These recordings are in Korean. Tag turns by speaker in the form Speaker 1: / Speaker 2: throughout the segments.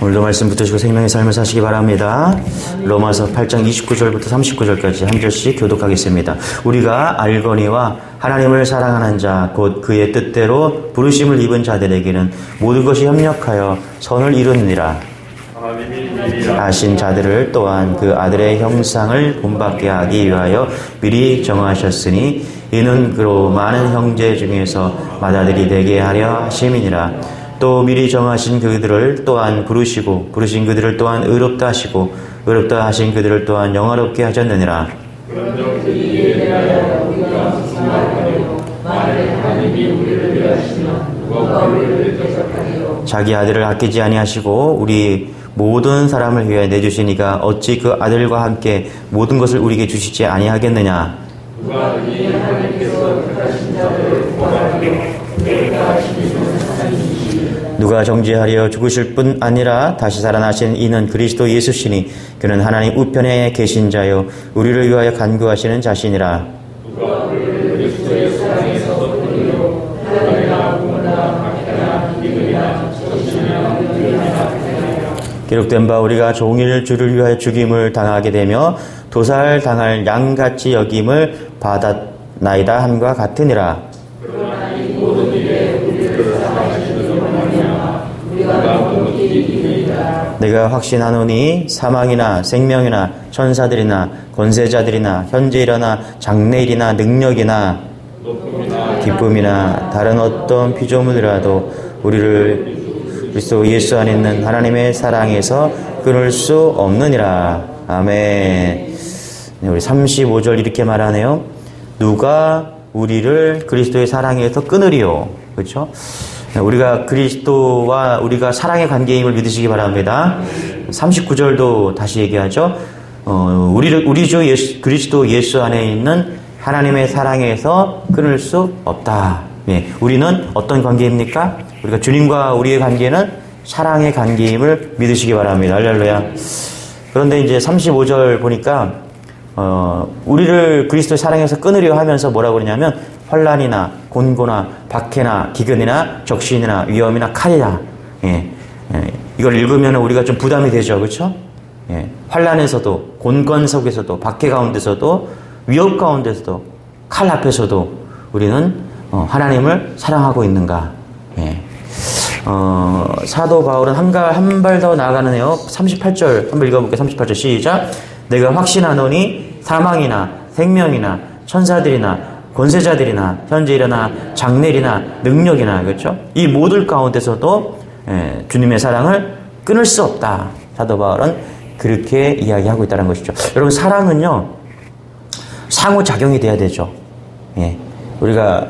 Speaker 1: 오늘도 말씀 붙드시고 생명의 삶을 사시기 바랍니다. 로마서 8장 29절부터 39절까지 한 절씩 교독하겠습니다. 우리가 알거니와 하나님을 사랑하는 자, 곧 그의 뜻대로 부르심을 입은 자들에게는 모든 것이 협력하여 선을 이루느니라. 아신 자들을 또한 그 아들의 형상을 본받게 하기 위하여 미리 정하셨으니 이는 그로 많은 형제 중에서 맏아들이 되게 하려 하심이니라. 또 미리 정하신 그들을 또한 부르시고 부르신 그들을 또한 의롭다 하시고 의롭다 하신 그들을 또한 영화롭게 하셨느니라. 그런즉 이에 대하여 우리가 생각하려 만일 하나님이 우리를 위하시면 누가 우리를 대적하리요. 자기 아들을 아끼지 아니하시고 우리 모든 사람을 위하여 내주시니가 어찌 그 아들과 함께 모든 것을 우리에게 주시지 아니하겠느냐. 누가 이 하나님께서 택하신 자들을 구하며 내가 하시는 하나님이시니 누가 정죄하려 죽으실 뿐 아니라 다시 살아나신 이는 그리스도 예수시니 그는 하나님 우편에 계신 자요 우리를 위하여 간구하시는 자신이라. 누가 우리를 그리스도의 사랑에서 끊으려 하나님이나 부모나 박해나 기근이나 정신이나 불의나 기록된 바 우리가 종일 주를 위하여 죽임을 당하게 되며 도살 당할 양같이 여김을 받았나이다 함과 같으니라. 그러나 이 모든 일에 우리를 사랑하시는 하나님이나 우리가 모든 이기니이다. 내가 확신하노니 사망이나 생명이나 천사들이나 권세자들이나 현재일이나 장래일이나 능력이나 기쁨이나 다른 어떤 피조물이라도 우리를 그리스도 예수 안에 있는 하나님의 사랑에서 끊을 수 없느니라. 아멘. 우리 35절 이렇게 말하네요. 누가 우리를 그리스도의 사랑에서 끊으리요. 그렇죠? 우리가 그리스도와 우리가 사랑의 관계임을 믿으시기 바랍니다. 39절도 다시 얘기하죠. 우리 주 예수, 그리스도 예수 안에 있는 하나님의 사랑에서 끊을 수 없다. 예, 우리는 어떤 관계입니까? 우리가 주님과 우리의 관계는 사랑의 관계임을 믿으시기 바랍니다. 할렐루야. 그런데 이제 35절 보니까 우리를 그리스도의 사랑에서 끊으려 하면서 뭐라고 그러냐면 환난이나 곤고나 박해나 기근이나 적신이나 위험이나 칼이나 이걸 읽으면 우리가 좀 부담이 되죠. 그렇죠? 예, 환난에서도 곤곤 속에서도 박해 가운데서도 위협 가운데서도 칼 앞에서도 우리는 하나님을 사랑하고 있는가? 예. 사도 바울은 한 발 더 나아가는데요. 38절 한번 읽어볼게요. 38절 시작. 내가 확신하노니 사망이나 생명이나 천사들이나 권세자들이나 현재일이나 장래일이나 능력이나 그렇죠? 이 모든 가운데서도 주님의 사랑을 끊을 수 없다. 사도 바울은 그렇게 이야기하고 있다는 것이죠. 여러분 사랑은요 상호작용이 돼야 되죠. 예. 우리가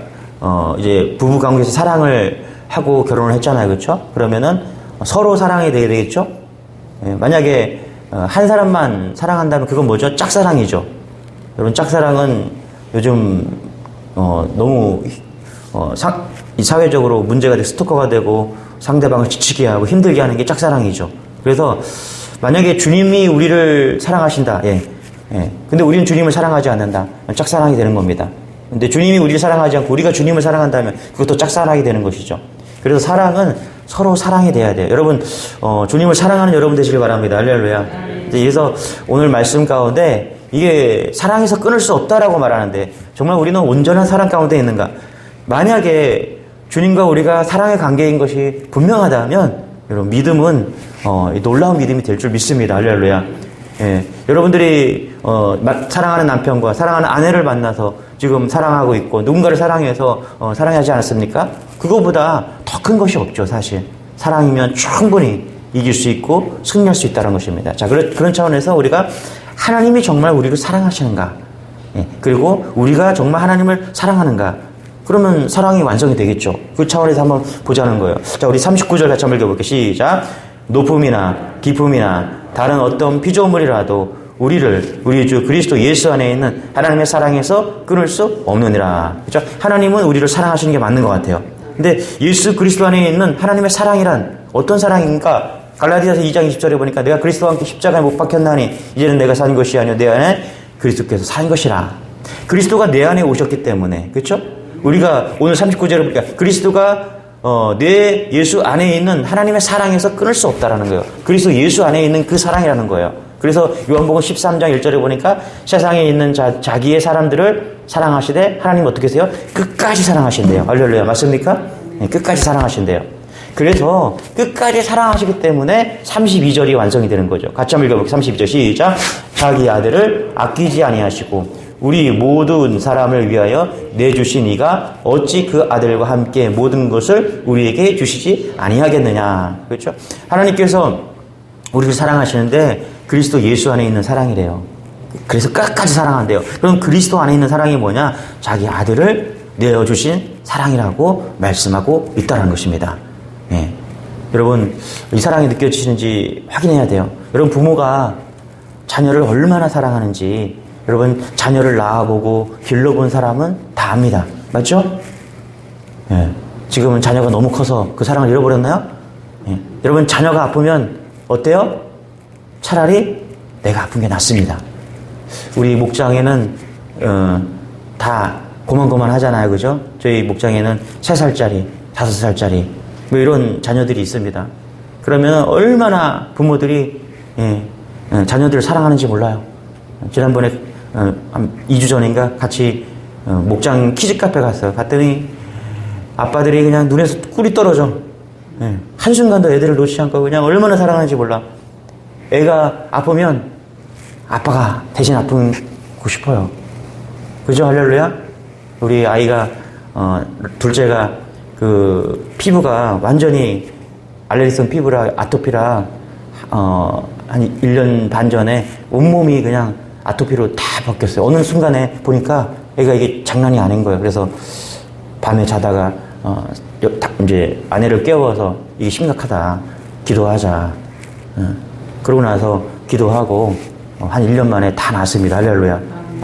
Speaker 1: 이제 부부 관계에서 사랑을 하고 결혼을 했잖아요. 그렇죠? 그러면은 서로 사랑이 돼야 되겠죠? 예, 만약에 한 사람만 사랑한다면 그건 뭐죠? 짝사랑이죠. 여러분 짝사랑은 요즘 너무 이 사회적으로 문제가 되고 스토커가 되고 상대방을 지치게 하고 힘들게 하는 게 짝사랑이죠. 그래서 만약에 주님이 우리를 사랑하신다. 근데 우리는 주님을 사랑하지 않는다. 짝사랑이 되는 겁니다. 근데 주님이 우리를 사랑하지 않고 우리가 주님을 사랑한다면 그것도 짝사랑이 되는 것이죠. 그래서 사랑은 서로 사랑이 돼야 돼요. 여러분 주님을 사랑하는 여러분 되시길 바랍니다. 할렐루야. 그래서 오늘 말씀 가운데 이게 사랑에서 끊을 수 없다라고 말하는데 정말 우리는 온전한 사랑 가운데 있는가? 만약에 주님과 우리가 사랑의 관계인 것이 분명하다면 여러분 믿음은 놀라운 믿음이 될 줄 믿습니다. 할렐루야. 예, 여러분들이 사랑하는 남편과 사랑하는 아내를 만나서 지금 사랑하고 있고 누군가를 사랑해서 사랑하지 않았습니까? 그거보다 더 큰 것이 없죠. 사실 사랑이면 충분히 이길 수 있고 승리할 수 있다는 것입니다. 자, 그런 차원에서 우리가 하나님이 정말 우리를 사랑하시는가, 그리고 우리가 정말 하나님을 사랑하는가, 그러면 사랑이 완성이 되겠죠. 그 차원에서 한번 보자는 거예요. 자, 우리 39절 같이 한번 읽어볼게요. 시작. 높음이나 깊음이나 다른 어떤 피조물이라도 우리 주 그리스도 예수 안에 있는 하나님의 사랑에서 끊을 수 없느니라. 그렇죠? 하나님은 우리를 사랑하시는 게 맞는 것 같아요. 근데 예수 그리스도 안에 있는 하나님의 사랑이란 어떤 사랑인가? 갈라디아서 2장 20절에 보니까 내가 그리스도와 함께 십자가에 못 박혔나니 이제는 내가 산 것이 아니요 내 안에 그리스도께서 산 것이라. 그리스도가 내 안에 오셨기 때문에, 그렇죠? 우리가 오늘 39절에 보니까 그리스도가 내 예수 안에 있는 하나님의 사랑에서 끊을 수 없다라는 거예요. 그리스도 예수 안에 있는 그 사랑이라는 거예요. 그래서 요한복음 13장 1절에 보니까 세상에 있는 자기의 사람들을 사랑하시되 하나님 어떻게 하세요? 끝까지 사랑하신대요. 할렐루야. 맞습니까? 네, 끝까지 사랑하신대요. 그래서 끝까지 사랑하시기 때문에 32절이 완성이 되는 거죠. 같이 한번 읽어볼게요. 32절 시작. 자기 아들을 아끼지 아니하시고 우리 모든 사람을 위하여 내주신 이가 어찌 그 아들과 함께 모든 것을 우리에게 주시지 아니하겠느냐. 그렇죠? 하나님께서 우리를 사랑하시는데 그리스도 예수 안에 있는 사랑이래요. 그래서 끝까지 사랑한대요. 그럼 그리스도 안에 있는 사랑이 뭐냐? 자기 아들을 내어주신 사랑이라고 말씀하고 있다는 것입니다. 예. 여러분, 이 사랑이 느껴지시는지 확인해야 돼요. 여러분, 부모가 자녀를 얼마나 사랑하는지 여러분, 자녀를 낳아보고 길러본 사람은 다 압니다. 맞죠? 예. 지금은 자녀가 너무 커서 그 사랑을 잃어버렸나요? 예. 여러분, 자녀가 아프면 어때요? 차라리 내가 아픈 게 낫습니다. 우리 목장에는 다 고만고만 하잖아요. 그죠? 저희 목장에는 3살짜리, 5살짜리 뭐 이런 자녀들이 있습니다. 그러면 얼마나 부모들이 자녀들을 사랑하는지 몰라요. 지난번에 한 2주 전인가 같이 목장 키즈카페 갔어요. 갔더니 아빠들이 그냥 눈에서 꿀이 떨어져. 한순간도 애들을 놓지 않고 그냥 얼마나 사랑하는지 몰라. 애가 아프면 아빠가 대신 아프고 싶어요. 그죠? 할렐루야? 우리 아이가 둘째가 그 피부가 완전히 알레르기성 피부라 아토피라 한 1년 반 전에 온몸이 그냥 아토피로 다 바뀌었어요. 어느 순간에 보니까 애가 이게 장난이 아닌 거예요. 그래서 밤에 자다가 이제 아내를 깨워서 이게 심각하다. 기도하자. 그러고 나서 기도하고 한 1년 만에 다 나았습니다. 할렐루야.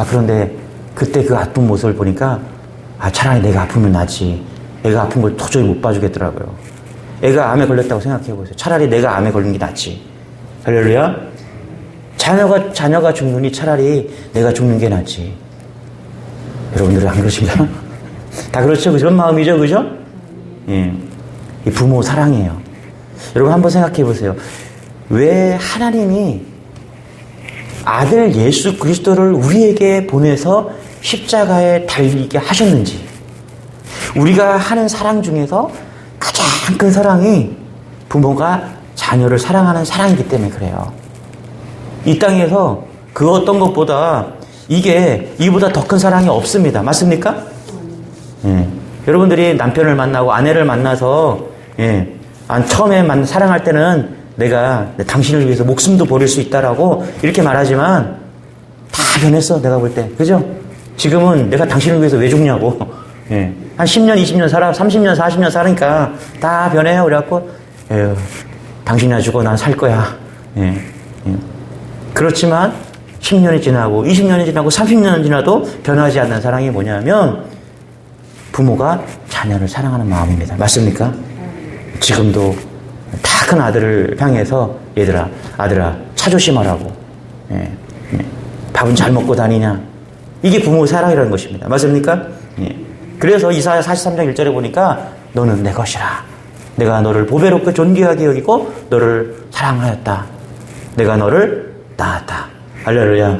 Speaker 1: 그런데 그때 그 아픈 모습을 보니까 차라리 내가 아프면 낫지. 애가 아픈 걸 도저히 못 봐주겠더라고요. 애가 암에 걸렸다고 생각해보세요. 차라리 내가 암에 걸린 게 낫지. 할렐루야. 자녀가 죽느니 차라리 내가 죽는 게 낫지. 여러분들은 안 그러신가요? 다 그렇죠? 그런 마음이죠? 그죠? 예. 이 부모 사랑이에요. 여러분 한번 생각해 보세요. 왜 하나님이 아들 예수 그리스도를 우리에게 보내서 십자가에 달리게 하셨는지, 우리가 하는 사랑 중에서 가장 큰 사랑이 부모가 자녀를 사랑하는 사랑이기 때문에 그래요. 이 땅에서 그 어떤 것보다 이보다 더 큰 사랑이 없습니다. 맞습니까? 예. 여러분들이 남편을 만나고 아내를 만나서 처음에 사랑할 때는 내가 당신을 위해서 목숨도 버릴 수 있다라고 이렇게 말하지만 다 변했어. 내가 볼 때. 그죠? 지금은 내가 당신을 위해서 왜 죽냐고. 한 10년, 20년 살아, 30년, 40년 사니까 다 변해요. 그래갖고 당신이나 죽어 난 살 거야. 그렇지만 10년이 지나고 20년이 지나고 30년이 지나도 변하지 않는 사랑이 뭐냐면 부모가 자녀를 사랑하는 마음입니다. 맞습니까? 지금도 다 큰 아들을 향해서 얘들아, 아들아, 차 조심하라고. 밥은 잘 먹고 다니냐. 이게 부모의 사랑이라는 것입니다. 맞습니까? 그래서 이사야 43장 1절에 보니까 너는 내 것이라. 내가 너를 보배롭게 존귀하게 여기고 너를 사랑하였다. 내가 너를 낳았다. 할렐루야.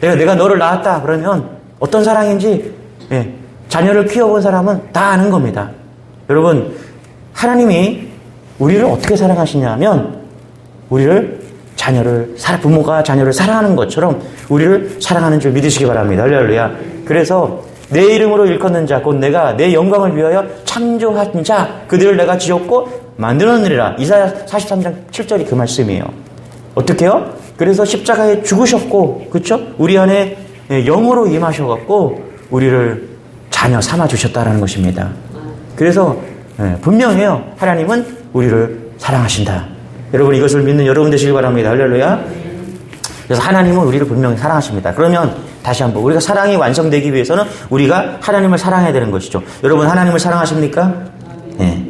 Speaker 1: 내가 너를 낳았다. 그러면 어떤 사랑인지 자녀를 키워본 사람은 다 아는 겁니다. 여러분, 하나님이 우리를 어떻게 사랑하시냐면 부모가 자녀를 사랑하는 것처럼 우리를 사랑하는 줄 믿으시기 바랍니다. 할렐루야. 그래서 내 이름으로 일컫는 자, 곧 내가 내 영광을 위하여 창조한 자, 그들을 내가 지었고 만들었느니라. 이사야 43장 7절이 그 말씀이에요. 어떻게요? 그래서 십자가에 죽으셨고, 그렇죠? 우리 안에 영으로 임하셔갖고 우리를 자녀 삼아 주셨다라는 것입니다. 그래서 분명해요. 하나님은 우리를 사랑하신다. 여러분 이것을 믿는 여러분 되시길 바랍니다. 할렐루야. 그래서 하나님은 우리를 분명히 사랑하십니다. 그러면 다시 한번 우리가 사랑이 완성되기 위해서는 우리가 하나님을 사랑해야 되는 것이죠. 여러분 하나님을 사랑하십니까? 네.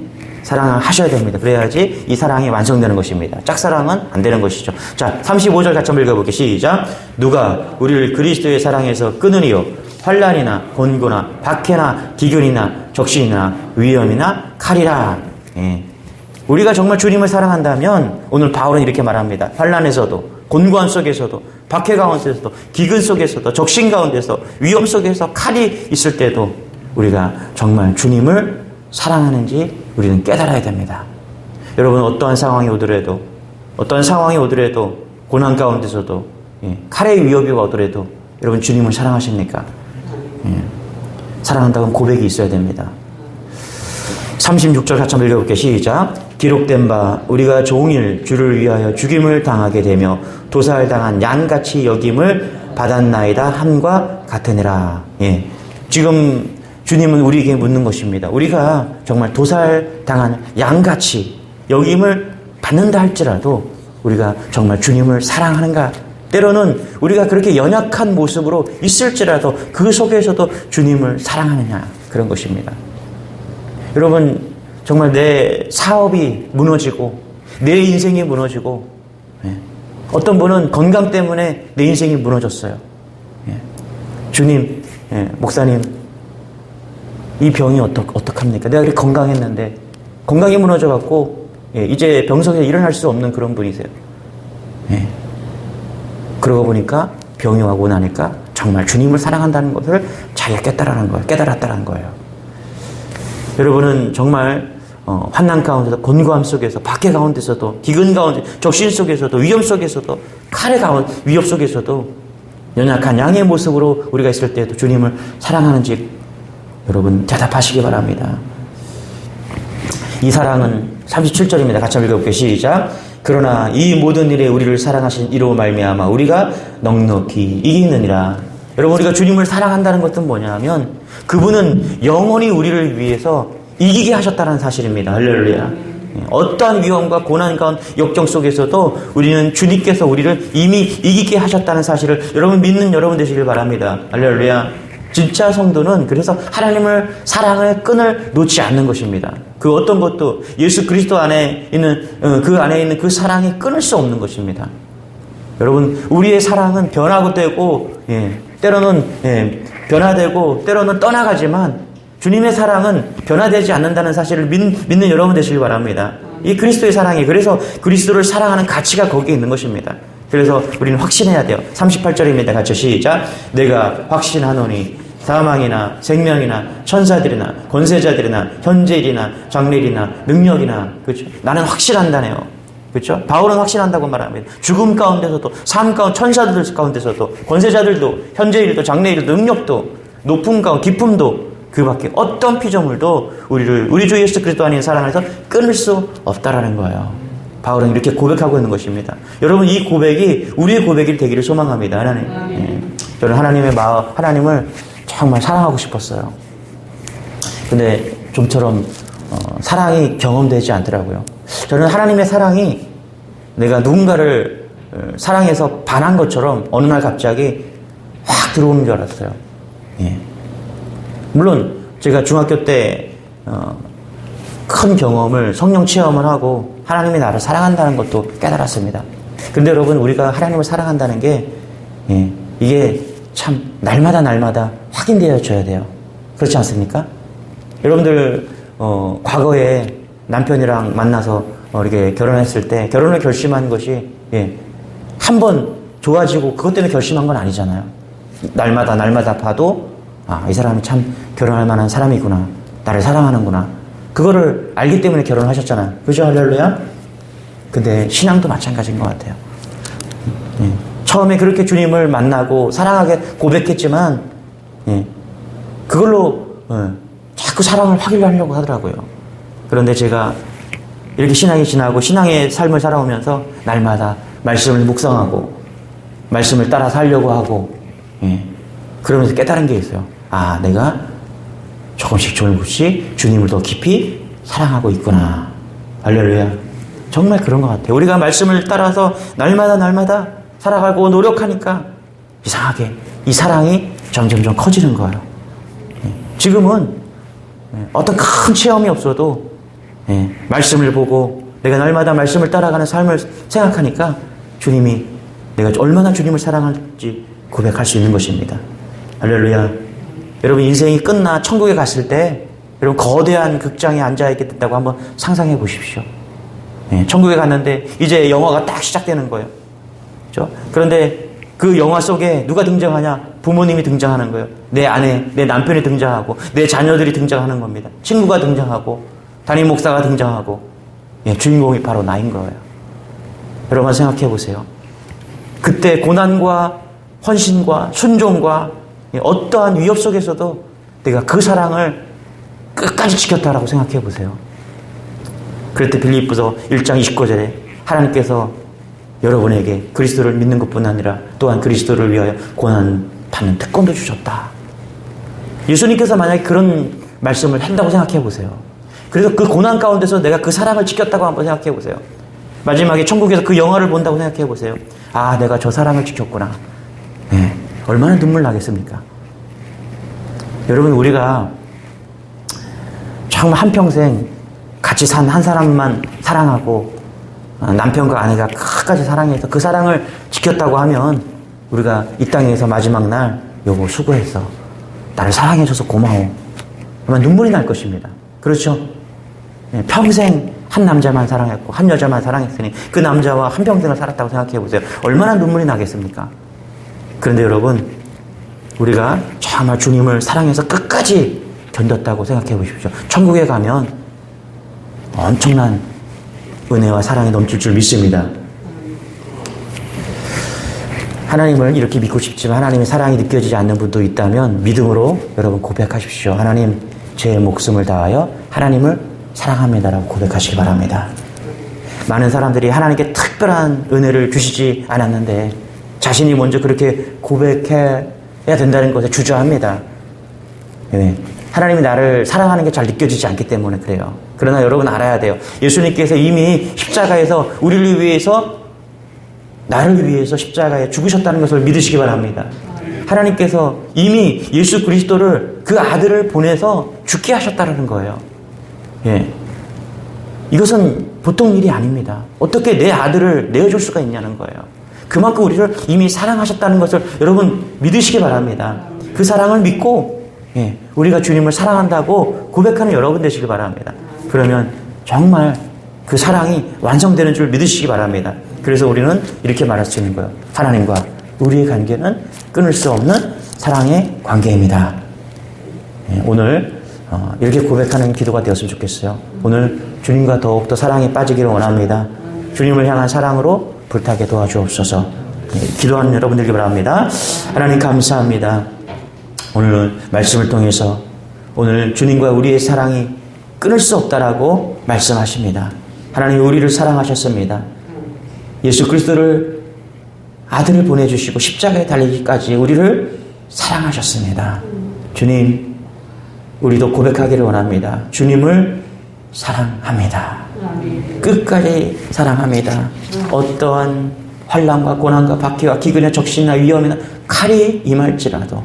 Speaker 1: 사랑하셔야 됩니다. 그래야지 이 사랑이 완성되는 것입니다. 짝사랑은 안 되는 것이죠. 자, 35절 같이 한번 읽어볼게요. 시작. 누가 우리를 그리스도의 사랑에서 끊으리요? 환난이나 곤고나 박해나 기근이나 적신이나 위험이나 칼이라. 예. 우리가 정말 주님을 사랑한다면 오늘 바울은 이렇게 말합니다. 환난에서도, 곤고함 속에서도, 박해 가운데서도, 기근 속에서도, 적신 가운데서, 위험 속에서, 칼이 있을 때도 우리가 정말 주님을 사랑하는지 우리는 깨달아야 됩니다. 여러분, 어떠한 상황이 오더라도, 고난 가운데서도, 칼의 위협이 오더라도 여러분 주님을 사랑하십니까? 사랑한다는 고백이 있어야 됩니다. 36절 같이 한번 읽어볼게요. 시작. 기록된 바 우리가 종일 주를 위하여 죽임을 당하게 되며 도살당한 양같이 여김을 받았나이다 함과 같으니라. 예. 지금 주님은 우리에게 묻는 것입니다. 우리가 정말 도살당한 양같이 여김을 받는다 할지라도 우리가 정말 주님을 사랑하는가? 때로는 우리가 그렇게 연약한 모습으로 있을지라도 그 속에서도 주님을 사랑하느냐? 그런 것입니다. 여러분, 정말 내 사업이 무너지고 내 인생이 무너지고 어떤 분은 건강 때문에 내 인생이 무너졌어요. 주님, 목사님, 이 병이 어떡합니까? 내가 그렇게 건강했는데 건강이 무너져갖고 이제 병석에 일어날 수 없는 그런 분이세요. 그러고 보니까 병이 오고 나니까 정말 주님을 사랑한다는 것을 자기가 깨달았다는 거예요. 여러분은 정말 환난 가운데서, 곤고함 속에서, 박해 가운데서도, 기근 가운데, 적신 속에서도, 위험 속에서도, 칼의 가운데, 위협 속에서도 연약한 양의 모습으로 우리가 있을 때에도 주님을 사랑하는지 여러분 대답하시기 바랍니다. 이 사랑은 37절입니다. 같이 한번 읽어볼게요. 시작. 그러나 이 모든 일에 우리를 사랑하신 이로 말미암아 우리가 넉넉히 이기느니라. 여러분, 우리가 주님을 사랑한다는 것은 뭐냐면 그분은 영원히 우리를 위해서 이기게 하셨다는 사실입니다. 할렐루야. 어떠한 위험과 고난 가운데 역경 속에서도 우리는 주님께서 우리를 이미 이기게 하셨다는 사실을 여러분 믿는 여러분 되시길 바랍니다. 할렐루야. 진짜 성도는 그래서 하나님을 사랑의 끈을 놓지 않는 것입니다. 그 어떤 것도 예수 그리스도 안에 있는 그 사랑이 끊을 수 없는 것입니다. 여러분, 우리의 사랑은 변하고 되고 때로는 변화되고 때로는 떠나가지만 주님의 사랑은 변화되지 않는다는 사실을 믿는 여러분 되시길 바랍니다. 이 그리스도의 사랑이, 그래서 그리스도를 사랑하는 가치가 거기에 있는 것입니다. 그래서 우리는 확신해야 돼요. 38절입니다. 같이 시작. 내가 확신하노니 사망이나 생명이나 천사들이나 권세자들이나 현재일이나 장래일이나 능력이나, 그렇죠? 나는 확신한다네요. 그렇죠? 바울은 확신한다고 말합니다. 죽음 가운데서도, 삶 가운데, 천사들 가운데서도, 권세자들도, 현재일도, 장래일도, 능력도, 높음 가운데, 깊음도, 그 밖에 어떤 피조물도 우리 주 예수 그리스도 안에 사랑에서 끊을 수 없다라는 거예요. 바울은 이렇게 고백하고 있는 것입니다. 여러분, 이 고백이 우리의 고백이 되기를 소망합니다. 하나님. 저는 하나님을 정말 사랑하고 싶었어요. 근데 좀처럼 사랑이 경험되지 않더라고요. 저는 하나님의 사랑이 내가 누군가를 사랑해서 반한 것처럼 어느 날 갑자기 확 들어오는 줄 알았어요. 물론 제가 중학교 때 큰 경험을, 성령 체험을 하고 하나님이 나를 사랑한다는 것도 깨달았습니다. 근데 여러분, 우리가 하나님을 사랑한다는 게 이게 참 날마다 확인되어져야 돼요. 그렇지 않습니까? 여러분들 과거에 남편이랑 만나서 이렇게 결혼했을 때 결혼을 결심한 것이 한 번 좋아지고 그것 때문에 결심한 건 아니잖아요. 날마다 봐도 이 사람이 참 결혼할 만한 사람이구나, 나를 사랑하는구나, 그거를 알기 때문에 결혼을 하셨잖아요. 그죠? 할렐루야? 근데 신앙도 마찬가지인 것 같아요. 처음에 그렇게 주님을 만나고 사랑하게 고백했지만 그걸로 자꾸 사랑을 확인하려고 하더라고요. 그런데 제가 이렇게 신앙이 지나고 신앙의 삶을 살아오면서 날마다 말씀을 묵상하고 말씀을 따라 살려고 하고 그러면서 깨달은 게 있어요. 내가 조금씩 주님을 더 깊이 사랑하고 있구나. 할렐루야. 정말 그런 것 같아요. 우리가 말씀을 따라서 날마다 살아가고 노력하니까 이상하게 이 사랑이 점점 커지는 거예요. 지금은 어떤 큰 체험이 없어도 말씀을 보고 내가 날마다 말씀을 따라가는 삶을 생각하니까 주님이, 내가 얼마나 주님을 사랑할지 고백할 수 있는 것입니다. 할렐루야. 여러분, 인생이 끝나 천국에 갔을 때 여러분 거대한 극장에 앉아있게 된다고 한번 상상해 보십시오. 예, 천국에 갔는데 이제 영화가 딱 시작되는 거예요. 그렇죠? 그런데 그 영화 속에 누가 등장하냐? 부모님이 등장하는 거예요. 내 아내, 내 남편이 등장하고 내 자녀들이 등장하는 겁니다. 친구가 등장하고 담임 목사가 등장하고 예, 주인공이 바로 나인 거예요. 여러분 생각해 보세요. 그때 고난과 헌신과 순종과 어떠한 위협 속에서도 내가 그 사랑을 끝까지 지켰다라고 생각해 보세요. 그럴 때 빌립보서 1장 29절에 하나님께서 여러분에게 그리스도를 믿는 것뿐 아니라 또한 그리스도를 위하여 고난받는 특권도 주셨다. 예수님께서 만약에 그런 말씀을 한다고 생각해 보세요. 그래서 그 고난 가운데서 내가 그 사랑을 지켰다고 한번 생각해 보세요. 마지막에 천국에서 그 영화를 본다고 생각해 보세요. 아, 내가 저 사랑을 지켰구나. 네, 얼마나 눈물 나겠습니까? 여러분, 우리가 정말 한평생 같이 산 한 사람만 사랑하고 남편과 아내가 끝까지 사랑해서 그 사랑을 지켰다고 하면 우리가 이 땅에서 마지막 날 여보 수고했어. 나를 사랑해줘서 고마워. 아마 눈물이 날 것입니다. 그렇죠? 네, 평생 한 남자만 사랑했고 한 여자만 사랑했으니 그 남자와 한평생을 살았다고 생각해 보세요. 얼마나 눈물이 나겠습니까? 그런데 여러분, 우리가 정말 주님을 사랑해서 끝까지 견뎠다고 생각해 보십시오. 천국에 가면 엄청난 은혜와 사랑이 넘칠 줄 믿습니다. 하나님을 이렇게 믿고 싶지만 하나님의 사랑이 느껴지지 않는 분도 있다면 믿음으로 여러분 고백하십시오. 하나님, 제 목숨을 다하여 하나님을 사랑합니다라고 고백하시기 바랍니다. 많은 사람들이 하나님께 특별한 은혜를 주시지 않았는데 자신이 먼저 그렇게 고백해야 된다는 것에 주저합니다. 네. 하나님이 나를 사랑하는 게 잘 느껴지지 않기 때문에 그래요. 그러나 여러분 알아야 돼요. 예수님께서 이미 십자가에서 우리를 위해서, 나를 위해서 십자가에 죽으셨다는 것을 믿으시기 바랍니다. 하나님께서 이미 예수 그리스도를, 그 아들을 보내서 죽게 하셨다는 거예요. 예. 이것은 보통 일이 아닙니다. 어떻게 내 아들을 내어줄 수가 있냐는 거예요. 그만큼 우리를 이미 사랑하셨다는 것을 여러분 믿으시기 바랍니다. 그 사랑을 믿고 예, 우리가 주님을 사랑한다고 고백하는 여러분 되시기 바랍니다. 그러면 정말 그 사랑이 완성되는 줄 믿으시기 바랍니다. 그래서 우리는 이렇게 말할 수 있는 거예요. 하나님과 우리의 관계는 끊을 수 없는 사랑의 관계입니다. 예, 오늘 이렇게 고백하는 기도가 되었으면 좋겠어요. 오늘 주님과 더욱더 사랑에 빠지기를 원합니다. 주님을 향한 사랑으로 불타게 도와주옵소서. 예, 기도하는 여러분 되기 바랍니다. 하나님 감사합니다. 오늘 말씀을 통해서 오늘 주님과 우리의 사랑이 끊을 수 없다라고 말씀하십니다. 하나님 우리를 사랑하셨습니다. 예수 그리스도를 아들을 보내주시고 십자가에 달리기까지 우리를 사랑하셨습니다. 주님, 우리도 고백하기를 원합니다. 주님을 사랑합니다. 끝까지 사랑합니다. 어떠한 환난과 고난과 박해와 기근의 적신이나 위험이나 칼이 임할지라도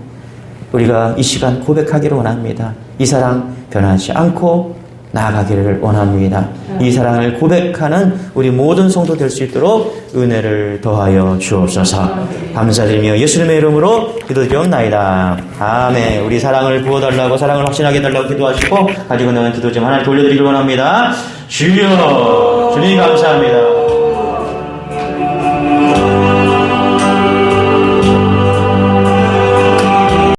Speaker 1: 우리가 이 시간 고백하기를 원합니다. 이 사랑 변하지 않고 나아가기를 원합니다. 이 사랑을 고백하는 우리 모든 성도 될 수 있도록 은혜를 더하여 주옵소서. 감사드리며 예수님의 이름으로 기도드리옵나이다. 아멘. 우리 사랑을 부어달라고, 사랑을 확신하게 해달라고 기도하시고 가지고 나온 기도 좀 하나 돌려드리기를 원합니다. 주여, 주님 감사합니다.